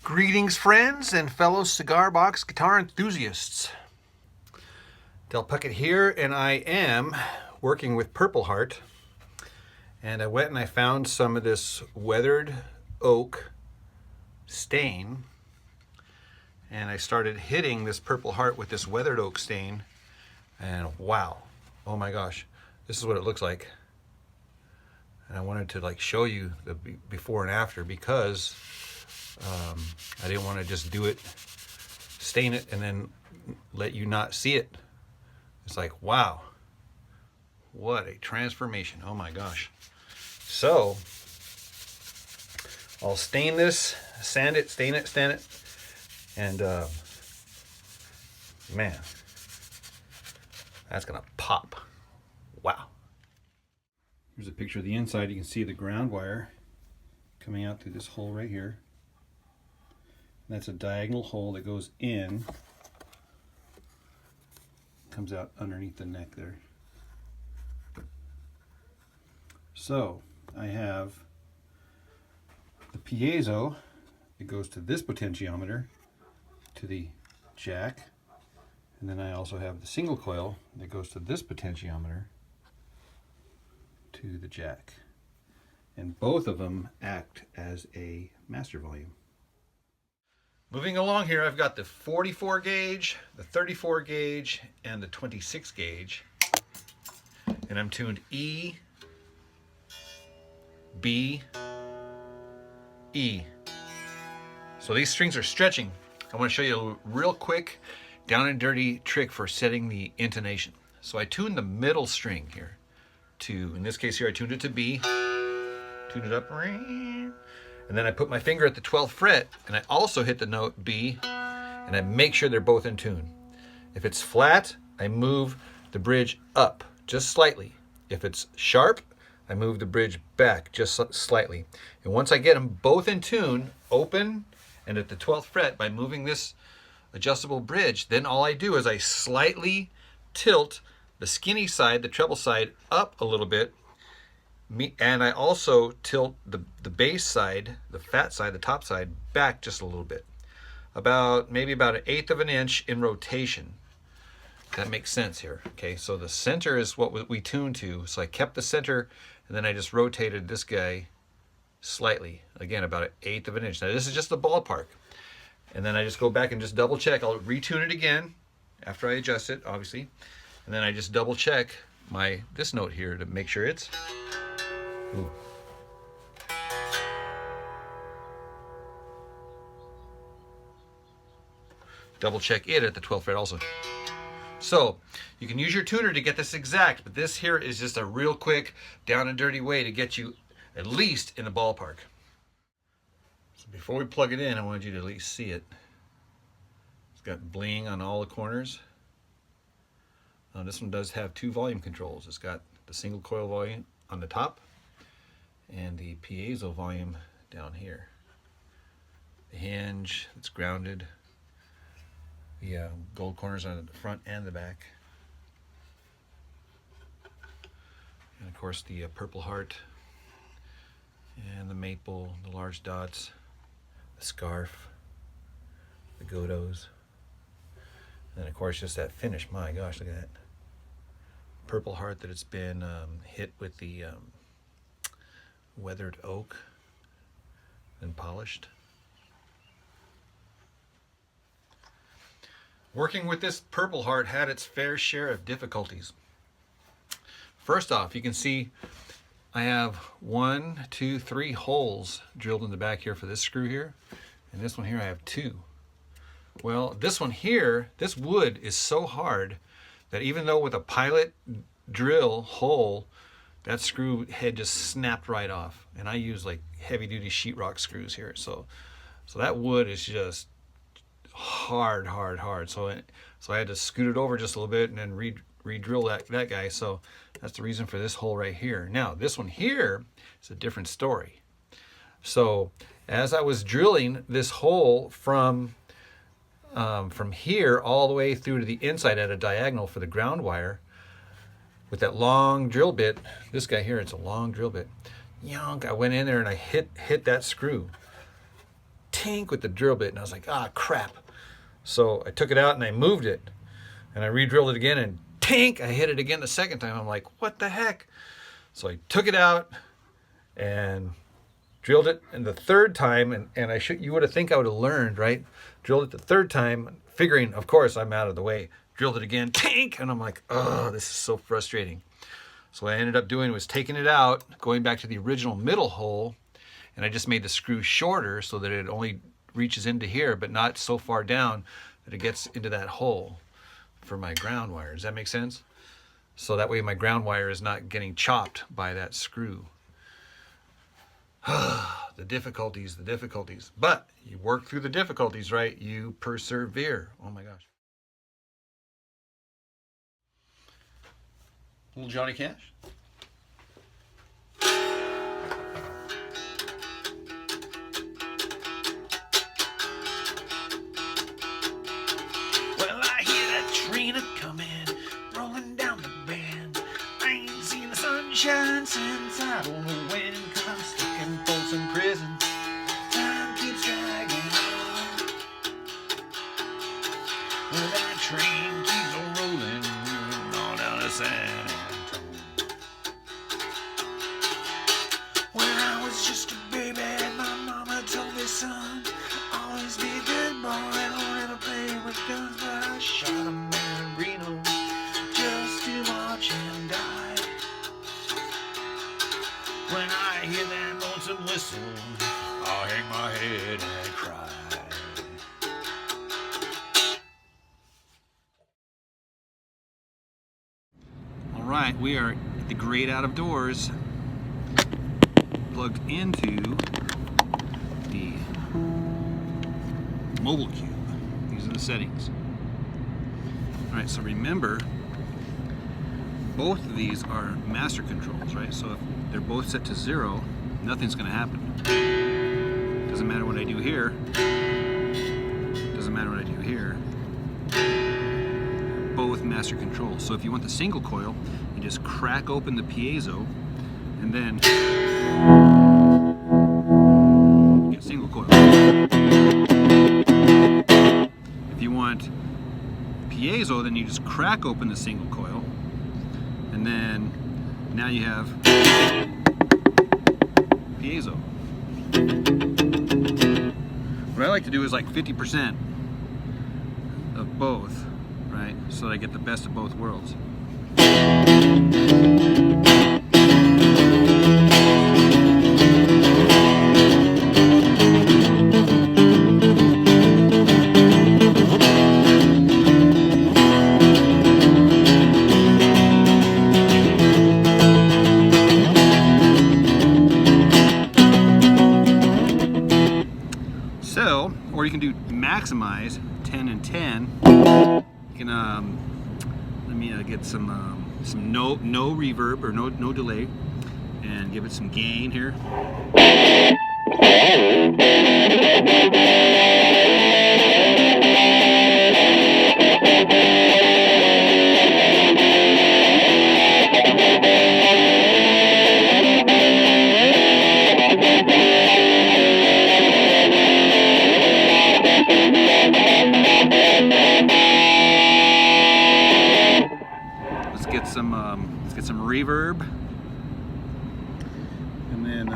Greetings, friends and fellow cigar box guitar enthusiasts. Del Puckett here, and I am working with Purple Heart. And I went and I found some of this weathered oak stain, and I started hitting this Purple Heart with this weathered oak stain, and wow, oh my gosh, this is what it looks like. And I wanted to show you the before and after, because I didn't want to just do it, stain it, and then let you not see it. It's like, wow, what a transformation. Oh my gosh. So I'll stain this, sand it, stain it, and man, that's gonna pop. Wow. Here's a picture of the inside. You can see the ground wire coming out through this hole right here. That's a diagonal hole that goes in, comes out underneath the neck there. So I have the piezo that goes to this potentiometer, to the jack, and then I also have the single coil that goes to this potentiometer, to the jack. And both of them act as a master volume. Moving along here, I've got the 44 gauge, the 34 gauge, and the 26 gauge. And I'm tuned E, B, E. So these strings are stretching. I want to show you a real quick down and dirty trick for setting the intonation. So I tuned the middle string here to, in this case here, I tuned it to B, tuned it up, and then I put my finger at the 12th fret, and I also hit the note B, and I make sure they're both in tune. If it's flat, I move the bridge up just slightly. If it's sharp, I move the bridge back just slightly. And once I get them both in tune, open, and at the 12th fret, by moving this adjustable bridge, then all I do is I slightly tilt the skinny side, the treble side, up a little bit, and I also tilt the bass side, the fat side, the top side, back just a little bit. Maybe about 1/8 of an inch in rotation. That makes sense here. Okay, so the center is what we tuned to. So I kept the center, and then I just rotated this guy slightly. Again, about 1/8 of an inch. Now this is just the ballpark. And then I just go back and just double check. I'll retune it again after I adjust it, obviously. And then I just double check this note here to make sure it's... Ooh. Double check it at the 12th fret also. So you can use your tuner to get this exact, but this here is just a real quick down and dirty way to get you at least in the ballpark. So before we plug it in, I wanted you to at least see it. It's got bling on all the corners. This one does have 2 volume controls. It's got the single coil volume on the top and the piezo volume down here. The hinge, it's grounded. The gold corners on the front and the back. And of course the Purple Heart and the maple, the large dots, the scarf, the Gotohs. And of course just that finish. My gosh, look at that. Purple Heart that it's been hit with the weathered oak and polished. Working with this Purple Heart had its fair share of difficulties. First off, you can see I have 1, 2, 3 holes drilled in the back here for this screw here, and this one here I have 2. Well, this one here, this wood is so hard that even though with a pilot drill hole, that screw head just snapped right off. And I use like heavy duty sheetrock screws here. So that wood is just hard. So I had to scoot it over just a little bit and then re-drill that guy. So that's the reason for this hole right here. Now this one here is a different story. So as I was drilling this hole from here all the way through to the inside at a diagonal for the ground wire, with that long drill bit, this guy here, it's a long drill bit. Yonk, I went in there and I hit that screw. tink with the drill bit, and I was like, ah, crap. So I took it out and I moved it, and I re-drilled it again, and tink, I hit it again the second time. I'm like, what the heck? So I took it out and drilled it, and the third time, and you would have think I would have learned, right? Drilled it the third time, figuring, of course, I'm out of the way. Drilled it again, tink, and I'm like, oh, this is so frustrating. So what I ended up doing was taking it out, going back to the original middle hole, and I just made the screw shorter so that it only reaches into here, but not so far down that it gets into that hole for my ground wire. Does that make sense? So that way my ground wire is not getting chopped by that screw. The difficulties. But you work through the difficulties, right? You persevere. Oh my gosh. Little Johnny Cash. Well, I hear that train a-coming, rolling down the bend. I ain't seen the sunshine since I don't know when, 'cause I'm stuck in Folsom Prison. Time keeps dragging on. Well, that train keeps on rolling all down the San Antonio. When I was just a baby, my mama told me, son, always be a good boy, don't ever play with guns. But I shot a man in Reno just to watch him die. When I hear that lonesome whistle, I'll hang my head and cry. All right, we are at the great out of doors, plugged into the mobile cube. These are the settings. All right, so remember, both of these are master controls, right? So if they're both set to 0, nothing's going to happen. Doesn't matter what I do here. Doesn't matter what I do here. Both master controls. So if you want the single coil, you just crack open the piezo, and then get single coil. If you want piezo, then you just crack open the single coil, and then now you have piezo. What I like to do is like 50% of both, right? So that I get the best of both worlds. So, or you can do maximize 10 and 10. You can let me get some no reverb or no delay, and give it some gain here. Let's get some reverb, and then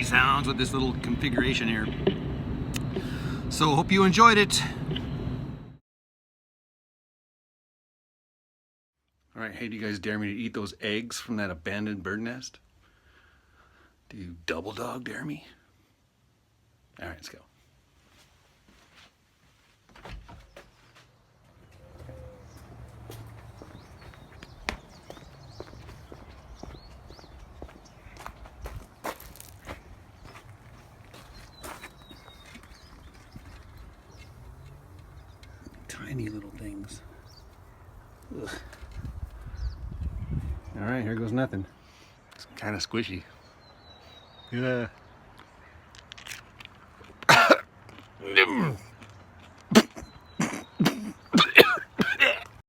sounds with this little configuration here. So hope you enjoyed it. All right, hey, do you guys dare me to eat those eggs from that abandoned bird nest? Do you double dog dare me? All right, let's go. Tiny little things. Ugh. All right, here goes nothing. It's kind of squishy. Yeah.